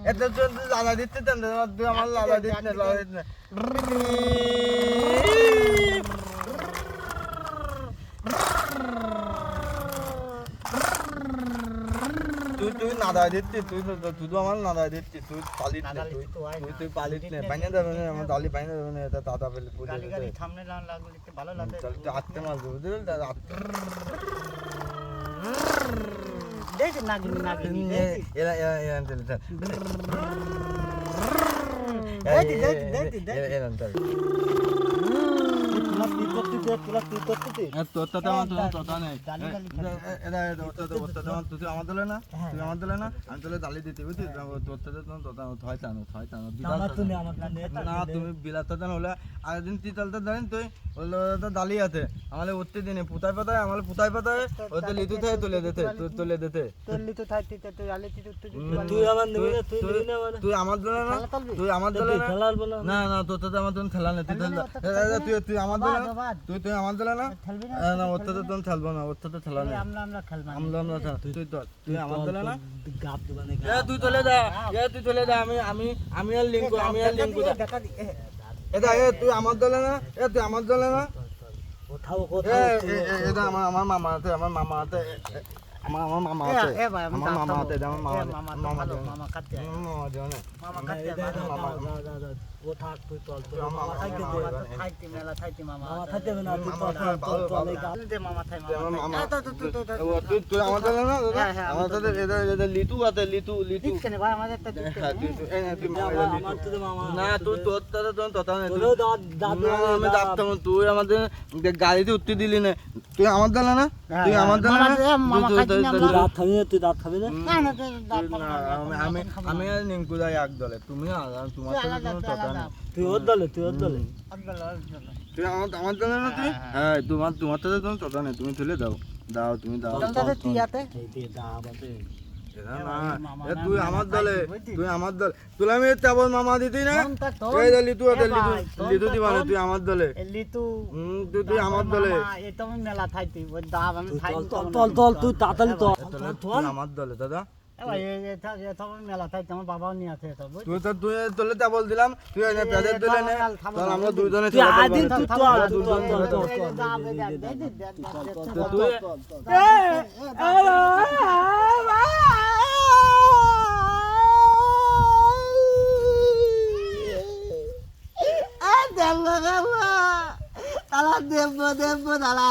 এত লালা দিতে দেন তুই আমার লালা দিতে না লালা দিতে না তুই নাদা দিচ্ছি তুই তো আমার নাদা দিচ্ছি তুই পালিত না তুই পালিত না বাইনা দেবে না আমার দালি বাইনা দেবে না এটা দাদা ফেলে পুজো গালি সামনে লাগলে ভালো লাগে চল তুই আত্মে মাল দেবো বুঝলি দেখ নাগিনি এরা চলে দালি দিতে বুঝলি তুমি বিলাতে হলে আগের দিন তিতালতে দেন তুই দালি আছে আমাদের উঠতে দিনে পুতায় পাতায় আমার পুতায় পাতায় ওতে লিতু থেকে তুলে দিতে তুই আমার দলে না তুই আমার দলে না না তোর তো আমার দলে খেলা নেই তুই আমার দলে তুই আমার দলে না না ওর তো তোর খেলবো না ওর তো খেলা নেই আমরা তুই আমার দলে না তুই চলে দে আমি আর লিঙ্কু এটা তুই আমার দলে না তুই আমার দলে না এটা আমার মামা আছে আমার মামা আছে আমার মামা আছে আমার মামা আছে আমার মামা কাটতে মামা কাটতে ও থাক তুই চল তুই মামা থাকতে মেলা থাকতে মামা থাকতে না তুই চল দে মামা থাই মামা তুই আমাদের না আমাদের এটা লিটু আছে লিটু কেন ভাই আমাদের তো তুই আমার তো মামা না তুই তোর তো না দাদু আমি দাদু তুই আমাদের গাড়িতে উঠতে দিলি না তুই আমার দলে না তুই আমার দলে না তুই দাঁত খাবি না আমি আর নিঙ্কু যাই এক দলে তুমি তোমার তুই ওর দলে তুই আমার দলে না তুই হ্যাঁ তোমার তো কথা নেই তুমি তুলে দাও তুমি দাও তুই আমার দলে তুই আমি তেমন মামা দিতি না লিটু লিটু দিবা না তুই আমার দলে তুই আমার দলে মেলা থাকতি তুই তাড়াতাড়ি আমার দলে দাদা মেলা থাকতে আমার বাবাও নিয়ে আছে তুই তোলে তেবল দিলাম তুই পেঁয়াজের দিলে না আমরা দুইজনে তালা দেব তালা